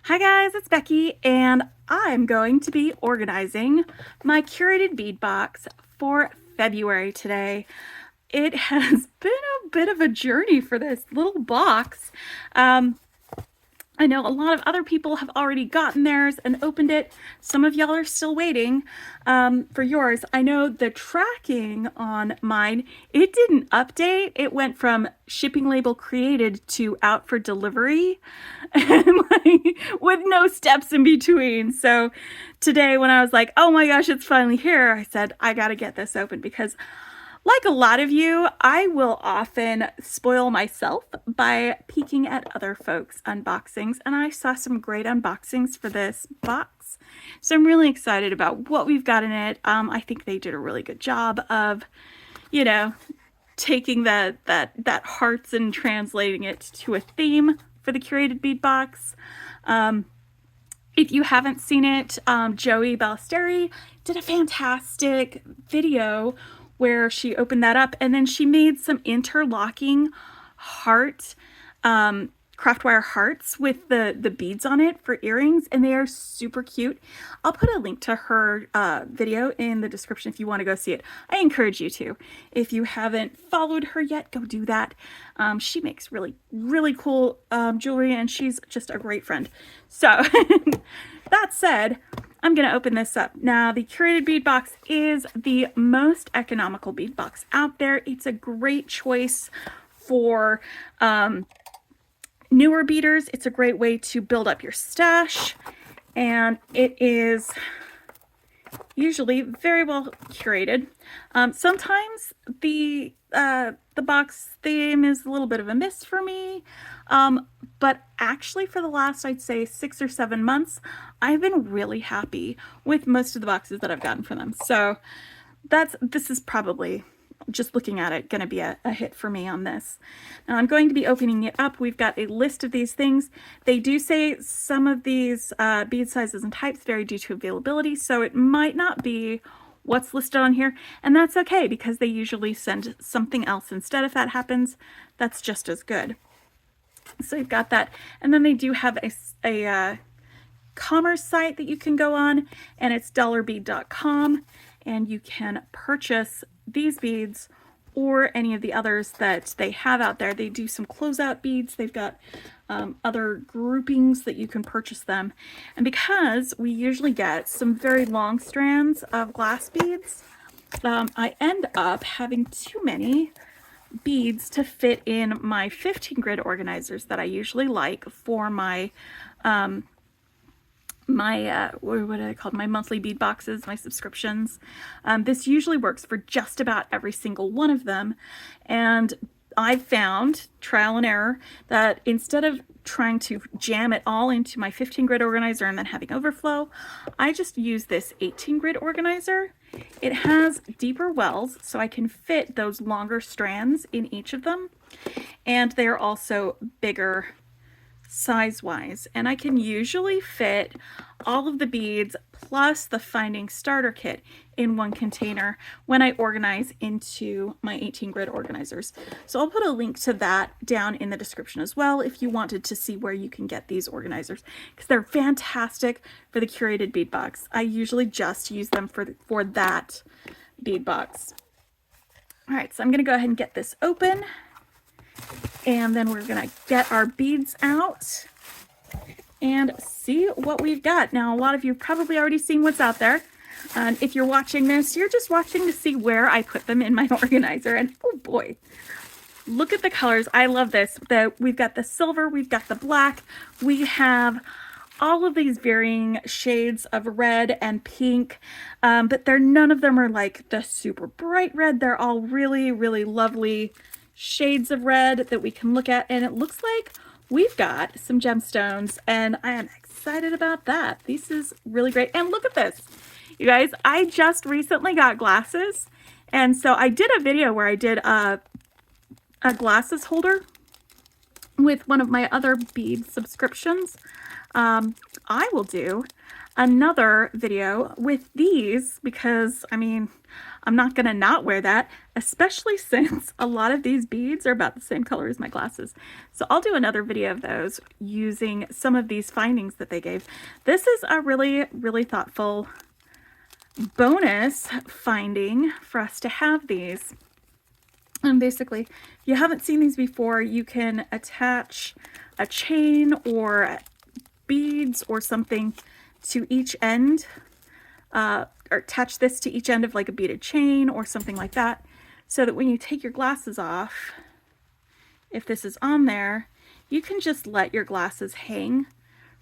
Hi guys, it's Becky, and I'm going to be organizing my curated bead box for February today. It has been a bit of a journey for this little box. I know a lot of other people have already gotten theirs and opened it. Some of y'all are still waiting for yours. I know the tracking on mine, it didn't update. It went from shipping label created to out for delivery and with no steps in between. So today when I was like, oh my gosh, it's finally here, I said, I gotta get this open because like a lot of you, I will often spoil myself by peeking at other folks' unboxings, and I saw some great unboxings for this box. So I'm really excited about what we've got in it. I think they did a really good job of, you know, taking that hearts and translating it to a theme for the curated bead box. If you haven't seen it, Joey Ballesteri did a fantastic video where she opened that up and then she made some interlocking heart, craft wire hearts with the beads on it for earrings, and they are super cute. I'll put a link to her video in the description if you want to go see it. I encourage you to. If you haven't followed her yet, go do that. She makes really, really cool jewelry, and she's just a great friend. So that said, I'm going to open this up. Now, the curated bead box is the most economical bead box out there. It's a great choice for newer beaders. It's a great way to build up your stash, and it is usually very well curated. Sometimes the box theme is a little bit of a miss for me, but actually for the last, I'd say 6 or 7 months, I've been really happy with most of the boxes that I've gotten from them. So this is probably, just looking at it, going to be a hit for me on this. Now I'm going to be opening it up. We've got a list of these things. They do say some of these bead sizes and types vary due to availability, so it might not be what's listed on here, and that's okay because they usually send something else instead. If that happens, that's just as good. So you've got that, and then they do have a commerce site that you can go on, and it's dollarbead.com, and you can purchase these beads or any of the others that they have out there. They do some closeout beads. They've got other groupings that you can purchase them. And because we usually get some very long strands of glass beads, I end up having too many beads to fit in my 15 grid organizers that I usually like for my what are they called? My monthly bead boxes, my subscriptions. This usually works for just about every single one of them. And I've found, trial and error, that instead of trying to jam it all into my 15 grid organizer and then having overflow, I just use this 18 grid organizer. It has deeper wells, so I can fit those longer strands in each of them. And they're also bigger size-wise, and I can usually fit all of the beads plus the finding starter kit in one container when I organize into my 18 grid organizers. So I'll put a link to that down in the description as well if you wanted to see where you can get these organizers, because they're fantastic for the curated bead box. I usually just use them for that bead box. All right, so I'm gonna go ahead and get this open, and then we're gonna get our beads out and see what we've got. Now, a lot of you have probably already seen what's out there. If you're watching this, you're just watching to see where I put them in my organizer. And oh boy, look at the colors. I love this. We've got the silver, we've got the black, we have all of these varying shades of red and pink, but none of them are like the super bright red. They're all really, really lovely shades of red that we can look at, and it looks like we've got some gemstones, and I am excited about that. This is really great. And look at this, you guys. I just recently got glasses, and so I did a video where I did a glasses holder with one of my other bead subscriptions, I will do another video with these because, I mean, I'm not gonna not wear that, especially since a lot of these beads are about the same color as my glasses. So I'll do another video of those using some of these findings that they gave. This is a really, really thoughtful bonus finding for us to have these. And basically, if you haven't seen these before, you can attach a chain or beads or something to each end, or attach this to each end of like a beaded chain or something like that, so that when you take your glasses off, if this is on there, you can just let your glasses hang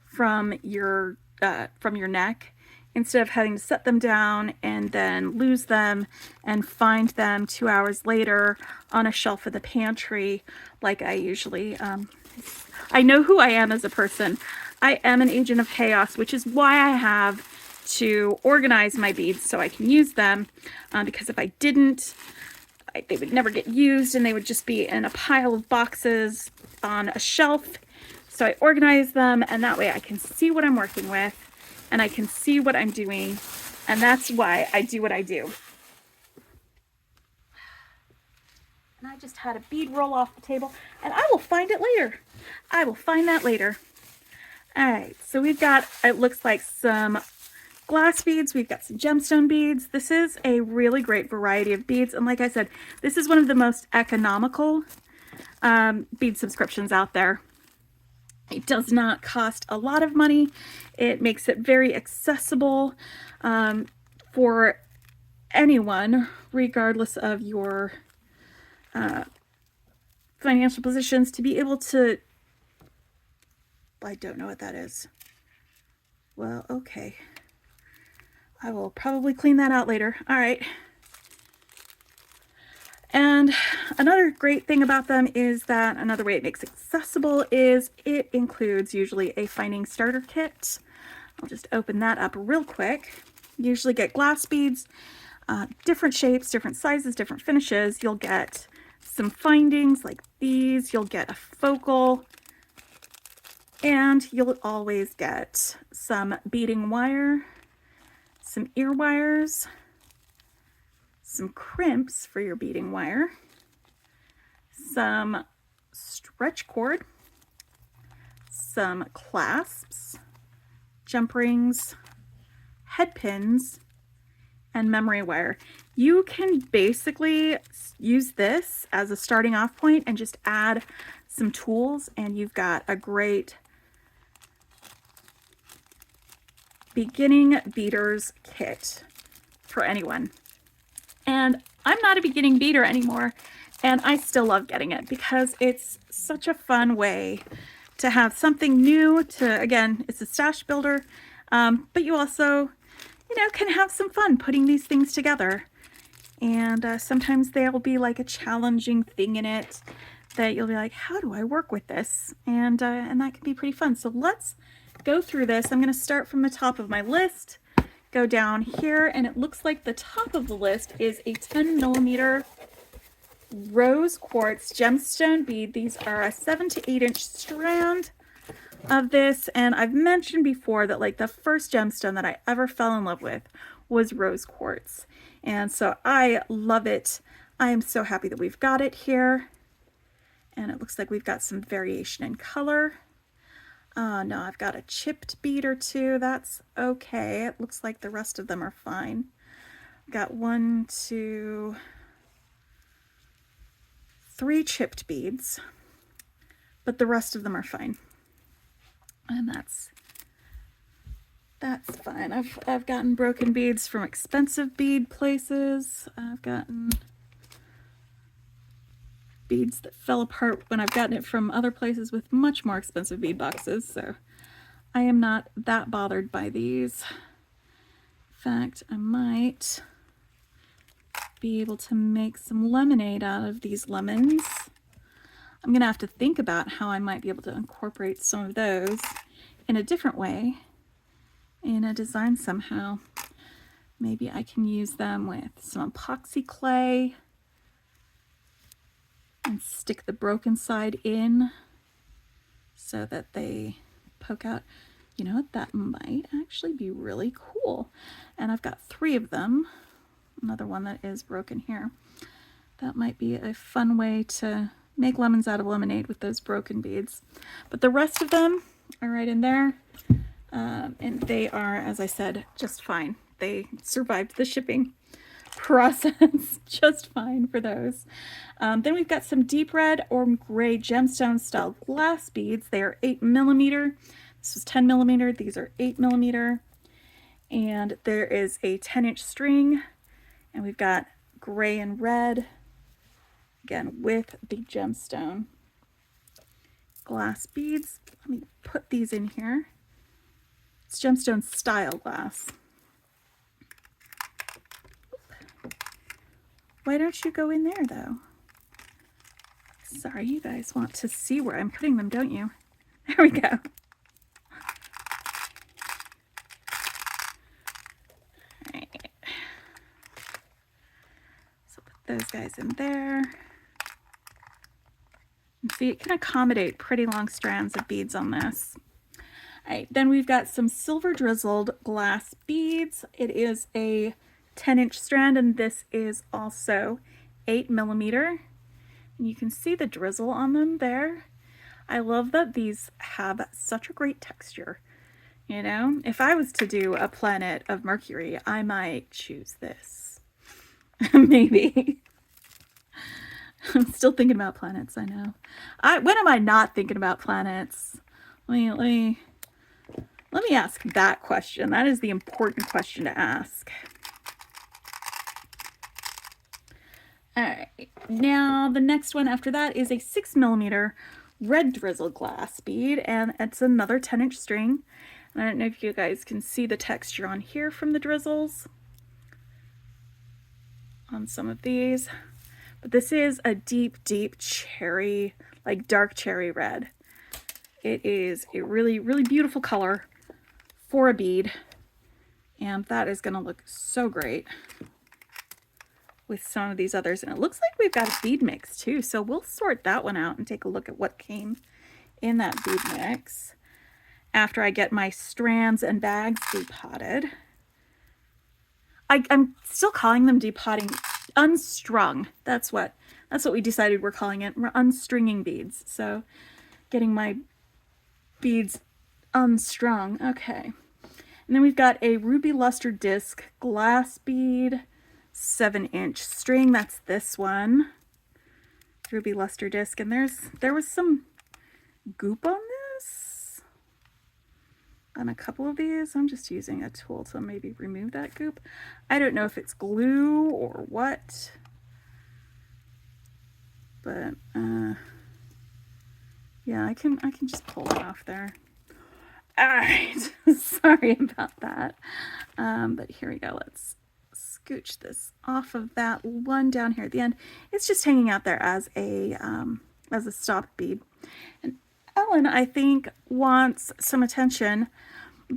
from your neck, instead of having to set them down and then lose them and find them 2 hours later on a shelf in the pantry like I usually. I know who I am as a person. I am an agent of chaos, which is why I have to organize my beads so I can use them, because if I didn't, they would never get used and they would just be in a pile of boxes on a shelf. So I organize them, and that way I can see what I'm working with and I can see what I'm doing, and that's why I do what I do. And I just had a bead roll off the table, and I will find it later. I will find that later. All right, so we've got, it looks like some glass beads, we've got some gemstone beads. This is a really great variety of beads, and like I said, this is one of the most economical bead subscriptions out there. It does not cost a lot of money. It makes it very accessible for anyone, regardless of your financial positions, to be able to, I don't know what that is. Well, okay. I will probably clean that out later. All right. And another great thing about them is that another way it makes it accessible is it includes usually a finding starter kit. I'll just open that up real quick. You usually get glass beads, different shapes, different sizes, different finishes. You'll get some findings like these. You'll get a focal, and you'll always get some beading wire, some ear wires, some crimps for your beading wire, some stretch cord, some clasps, jump rings, head pins, and memory wire. You can basically use this as a starting off point and just add some tools, and you've got a great beginning beaders kit for anyone. And I'm not a beginning beader anymore, and I still love getting it because it's such a fun way to have something new to, again, it's a stash builder, but you also, you know, can have some fun putting these things together. And sometimes there'll be like a challenging thing in it that you'll be like, how do I work with this? And that can be pretty fun. So let's go through this. I'm going to start from the top of my list, go down here, and it looks like the top of the list is a 10mm rose quartz gemstone bead. These are a 7 to 8 inch strand of this, and I've mentioned before that like the first gemstone that I ever fell in love with was rose quartz, and so I love it. I am so happy that we've got it here, and it looks like we've got some variation in color. No, I've got a chipped bead or two. That's okay. It looks like the rest of them are fine. Got 1, 2, 3 chipped beads, but the rest of them are fine. And that's fine. I've gotten broken beads from expensive bead places. I've gotten beads that fell apart when I've gotten it from other places with much more expensive bead boxes, so I am not that bothered by these. In fact, I might be able to make some lemonade out of these lemons. I'm gonna have to think about how I might be able to incorporate some of those in a different way in a design somehow. Maybe I can use them with some epoxy clay and stick the broken side in so that they poke out. You know what, that might actually be really cool. And I've got 3 of them. Another one that is broken here. That might be a fun way to make lemons out of lemonade with those broken beads. But the rest of them are right in there. And they are, as I said, just fine. They survived the shipping process just fine for those. Then we've got some deep red or gray gemstone style glass beads. They are 8mm. This was 10mm. These are 8mm. And there is a 10-inch string. And we've got gray and red, again, with the gemstone glass beads. Let me put these in here. It's gemstone style glass. Why don't you go in there, though? Sorry, you guys want to see where I'm putting them, don't you? There we go. All right. So put those guys in there. And see, it can accommodate pretty long strands of beads on this. All right, then we've got some silver drizzled glass beads. It is a 10-inch strand, and this is also 8mm. And you can see the drizzle on them there. I love that these have such a great texture. You know, if I was to do a planet of Mercury, I might choose this. Maybe. I'm still thinking about planets, I know. When am I not thinking about planets? Let me ask that question. That is the important question to ask. All right, now the next one after that is a 6mm red drizzle glass bead, and it's another 10-inch string. And I don't know if you guys can see the texture on here from the drizzles on some of these, but this is a deep, deep cherry, like dark cherry red. It is a really, really beautiful color for a bead, and that is going to look so great with some of these others. And it looks like we've got a bead mix too, so we'll sort that one out and take a look at what came in that bead mix after I get my strands and bags depotted. I'm still calling them depotting, unstrung. That's what we decided we're calling it. We're unstringing beads. So getting my beads unstrung. Okay. And then we've got a ruby luster disc glass bead, 7-inch string. That's this one. Ruby luster disc. And there was some goop on this. On a couple of these. I'm just using a tool to maybe remove that goop. I don't know if it's glue or what. But yeah, I can just pull it off there. All right, sorry about that. But here we go. Let's scooch this off of that one down here at the end. It's just hanging out there as a stop bead. And Ellen, I think, wants some attention,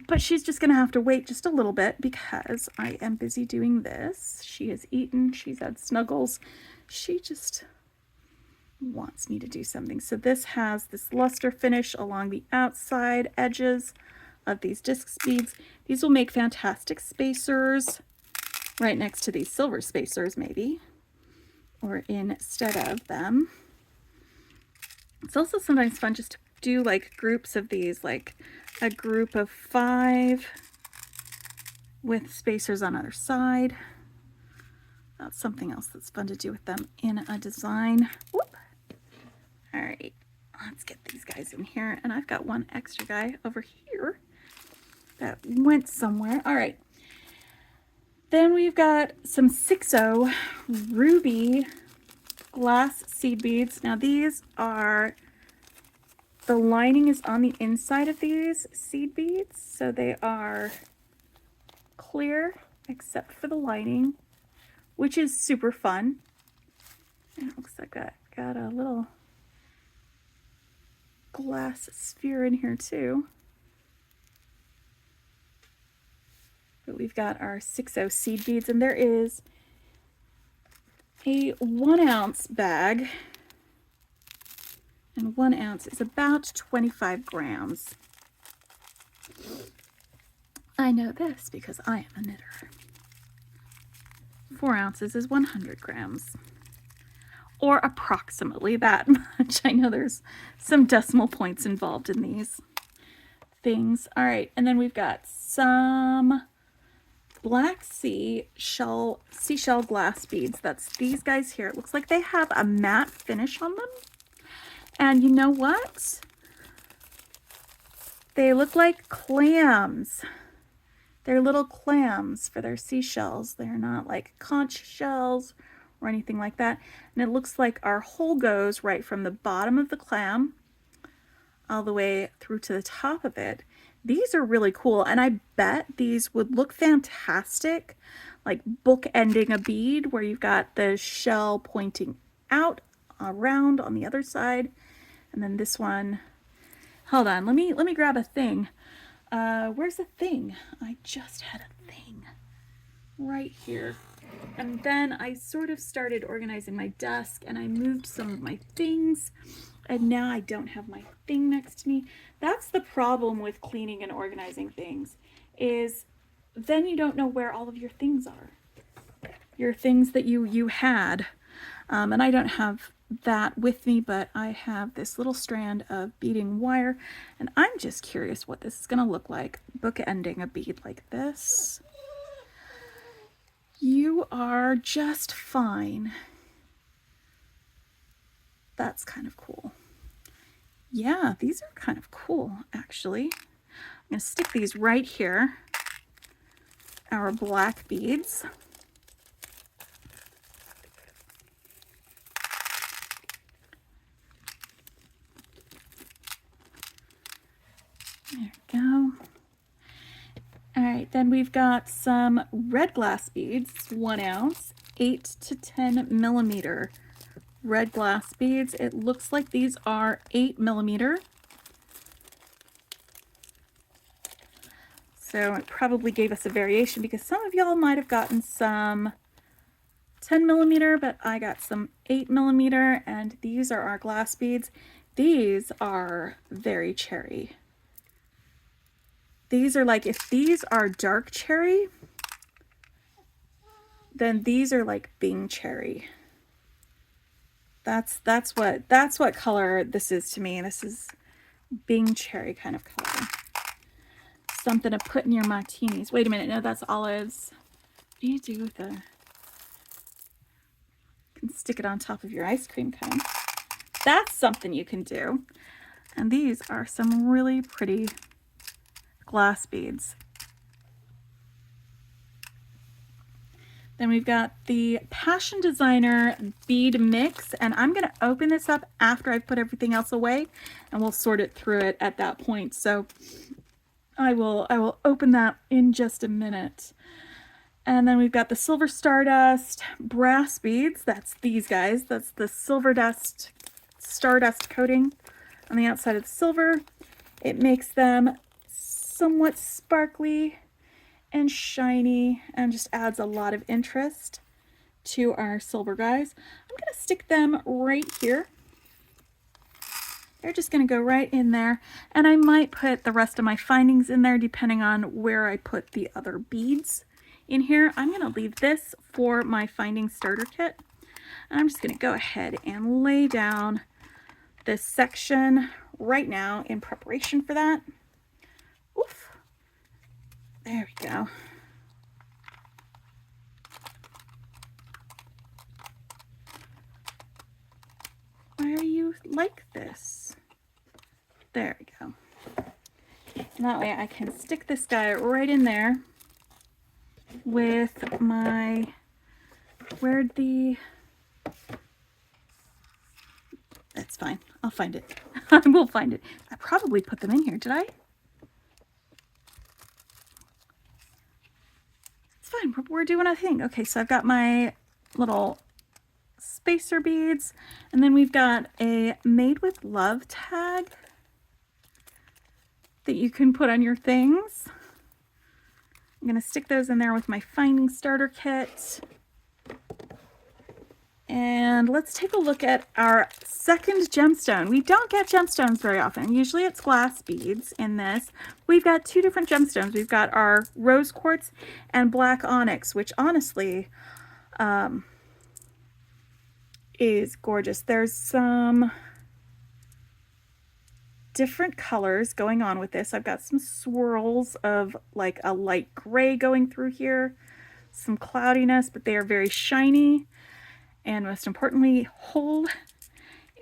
but she's just gonna have to wait just a little bit because I am busy doing this. She has eaten, she's had snuggles. She just wants me to do something. So this has this luster finish along the outside edges of these disc beads. These will make fantastic spacers right next to these silver spacers, maybe, or instead of them. It's also sometimes fun just to do like groups of these, like a group of 5 with spacers on either side. That's something else that's fun to do with them in a design. Whoop. All right, let's get these guys in here. And I've got one extra guy over here that went somewhere. All right. Then we've got some 6/0 ruby glass seed beads. Now these are, the lining is on the inside of these seed beads. So they are clear except for the lining, which is super fun. And it looks like I got a little glass sphere in here too. But we've got our 6/0 seed beads, and there is a 1-ounce bag And 1 ounce is about 25 grams. I know this because I am a knitter. 4 ounces is 100 grams. Or approximately that much. I know there's some decimal points involved in these things. All right, and then we've got some black seashell glass beads. That's these guys here. It looks like they have a matte finish on them. And you know what? They look like clams. They're little clams for their seashells. They're not like conch shells or anything like that. And it looks like our hole goes right from the bottom of the clam all the way through to the top of it. These are really cool, and I bet these would look fantastic, like bookending a bead where you've got the shell pointing out around on the other side, and then this one. Hold on, let me grab a thing. Where's the thing? I just had a thing right here. And then I sort of started organizing my desk, and I moved some of my things, and now I don't have my thing next to me. That's the problem with cleaning and organizing things, is then you don't know where all of your things are. Your things that you had. And I don't have that with me, but I have this little strand of beading wire, and I'm just curious what this is going to look like, bookending a bead like this. You are just fine. That's kind of cool. Yeah, these are kind of cool, actually. I'm going to stick these right here, our black beads. There we go. All right, then we've got some red glass beads, 1 ounce, 8 to 10 millimeter red glass beads. It looks like these are 8 millimeter. So it probably gave us a variation because some of y'all might have gotten some 10 millimeter, but I got some 8 millimeter, and these are our glass beads. These are very cherry. These are like, if these are dark cherry, then these are like Bing cherry. That's what color this is to me. This is Bing cherry kind of color. Something to put in your martinis. Wait a minute, no, that's olives. What do you do with a... You can stick it on top of your ice cream cone. That's something you can do. And these are some really pretty glass beads. Then we've got the Passion Designer bead mix, and I'm going to open this up after I've put everything else away, and we'll sort it through it at that point. So I will open that in just a minute. And then we've got the Silver Stardust brass beads. That's these guys. That's the silver dust, stardust coating on the outside of the silver. It makes them somewhat sparkly and shiny and just adds a lot of interest to our silver guys. I'm going to stick them right here. They're just going to go right in there, and I might put the rest of my findings in there depending on where I put the other beads in here. I'm going to leave this for my finding starter kit. I'm just going to go ahead and lay down this section right now in preparation for that. Oof. There we go. Why are you like this? There we go. And that way I can stick this guy right in there with my, where'd the, that's fine. I'll find it. I will find it. I probably put them in here. Did I? It's fine. We're doing a thing. Okay, so I've got my little spacer beads, and then we've got a Made with Love tag that you can put on your things. I'm going to stick those in there with my finding starter kit. And let's take a look at our second gemstone. We don't get gemstones very often. Usually it's glass beads in this. We've got two different gemstones. We've got our rose quartz and black onyx, which honestly is gorgeous. There's some different colors going on with this. I've got some swirls of like a light gray going through here, some cloudiness, but they are very shiny and most importantly whole.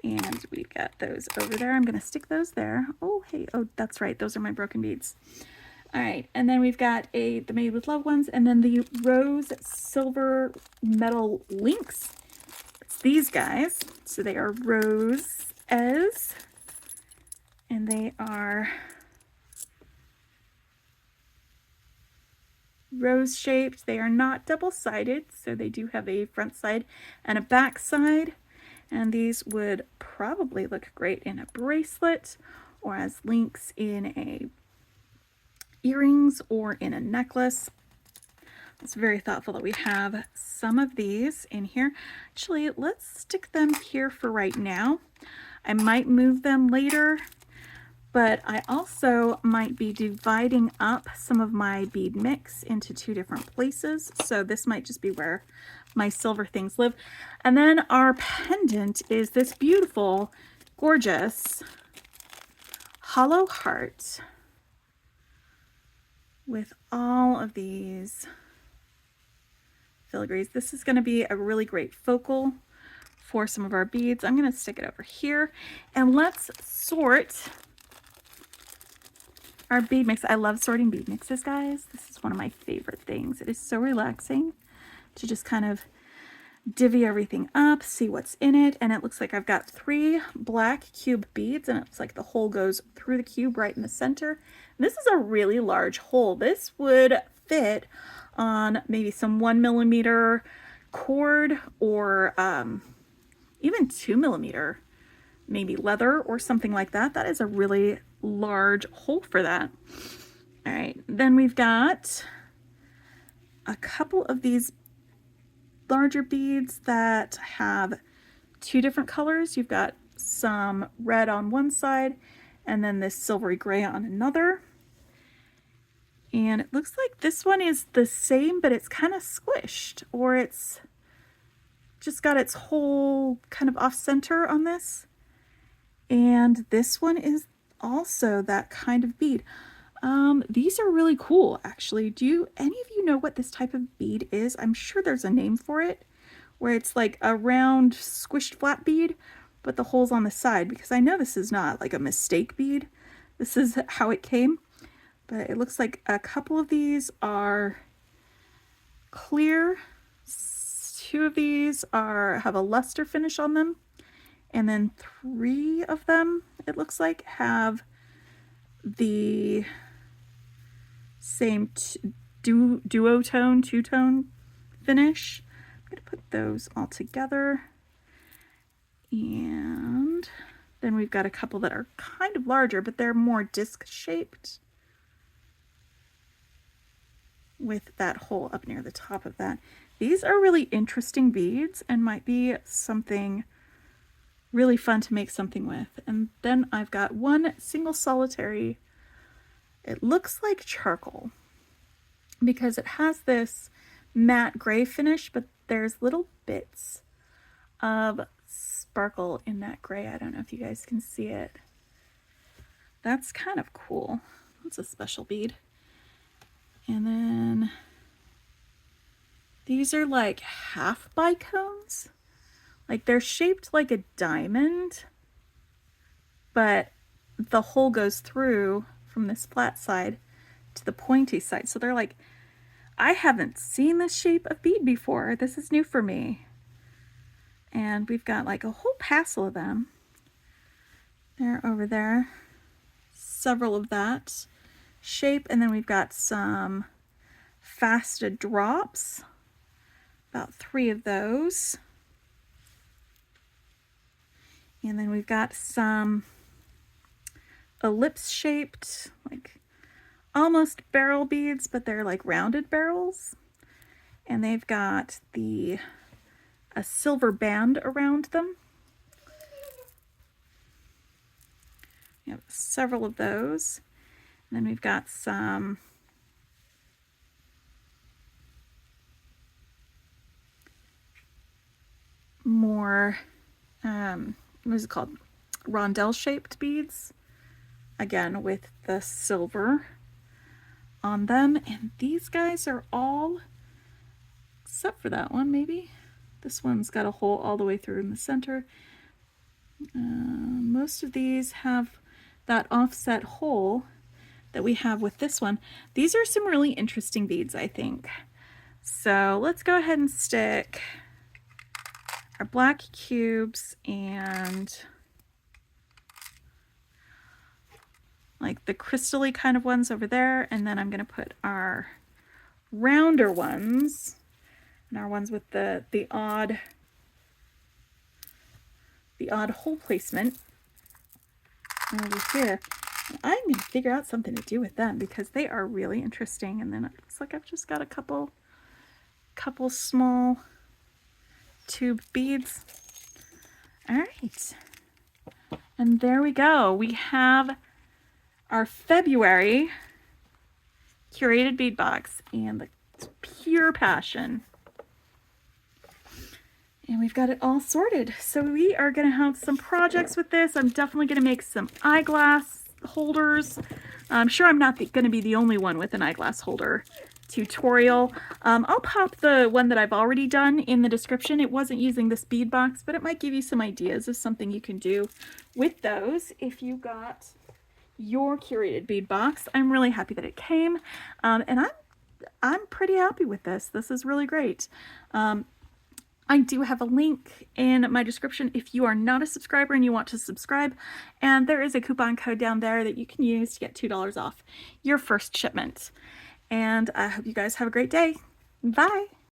And we've got those over there. I'm going to stick those there. Oh, hey, oh, that's right. Those are my broken beads. All right, and then we've got the Made with Love ones, and then the rose silver metal links. It's these guys. So they are rose as, and they are rose shaped. They are not double-sided, so they do have a front side and a back side. And these would probably look great in a bracelet or as links in a earrings or in a necklace. It's very thoughtful that we have some of these in here. Actually, let's stick them here for right now. I might move them later, but I also might be dividing up some of my bead mix into two different places. So this might just be where my silver things live. And then our pendant is this beautiful, gorgeous hollow heart with all of these filigrees. This is going to be a really great focal for some of our beads. I'm going to stick it over here and let's sort our bead mix. I love sorting bead mixes, guys. This is one of my favorite things. It is so relaxing to just kind of divvy everything up, see what's in it. And it looks like I've got 3 black cube beads, and it looks like the hole goes through the cube right in the center. This is a really large hole. This would fit on maybe some 1mm cord or even 2mm, maybe leather or something like that. That is a really large hole for that. All right, then we've got a couple of these larger beads that have 2 different colors. You've got some red on one side and then this silvery gray on another. And it looks like this one is the same, but it's kind of squished, or it's just got its hole kind of off center on this. And this one is also that kind of bead. These are really cool, actually. Do any of you know what this type of bead is? I'm sure there's a name for it, where it's like a round squished flat bead, but the hole's on the side, because I know this is not like a mistake bead. This is how it came. But it looks like a couple of these are clear. 2 of these have a luster finish on them. And then 3 of them, it looks like, have the same duotone, two-tone finish. I'm going to put those all together. And then we've got a couple that are kind of larger, but they're more disc-shaped, with that hole up near the top of that. These are really interesting beads and might be something really fun to make something with. And then I've got one single solitary, it looks like charcoal, because it has this matte gray finish, but there's little bits of sparkle in that gray. I don't know if you guys can see it. That's kind of cool. That's a special bead. And then these are like half bicones. Like they're shaped like a diamond, but the hole goes through from this flat side to the pointy side. So they're like, I haven't seen this shape of bead before. This is new for me. And we've got like a whole passel of them. They're over there. Several of that shape. And then we've got some faceted drops. About 3 of those. And then we've got some ellipse shaped, like almost barrel beads, but they're like rounded barrels. And they've got a a silver band around them. We have several of those. And then we've got some more, what is it called? Rondelle shaped beads. Again, with the silver on them. And these guys are all, except for that one maybe. This one's got a hole all the way through in the center. Most of these have that offset hole that we have with this one. These are some really interesting beads, I think. So let's go ahead and stick our black cubes and like the crystal-y kind of ones over there, and then I'm going to put our rounder ones and our ones with the odd hole placement over here. And I'm going to figure out something to do with them because they are really interesting. And then it looks like I've just got a couple small tube beads. All right, and there we go. We have our February curated bead box and the pure passion. And we've got it all sorted. So we are going to have some projects with this. I'm definitely going to make some eyeglass holders. I'm sure I'm not going to be the only one with an eyeglass holder tutorial. I'll pop the one that I've already done in the description. It wasn't using this bead box, but it might give you some ideas of something you can do with those if you got your curated bead box. I'm really happy that it came, and I'm pretty happy with this. This is really great. I do have a link in my description if you are not a subscriber and you want to subscribe, and there is a coupon code down there that you can use to get $2 off your first shipment. And I hope you guys have a great day. Bye!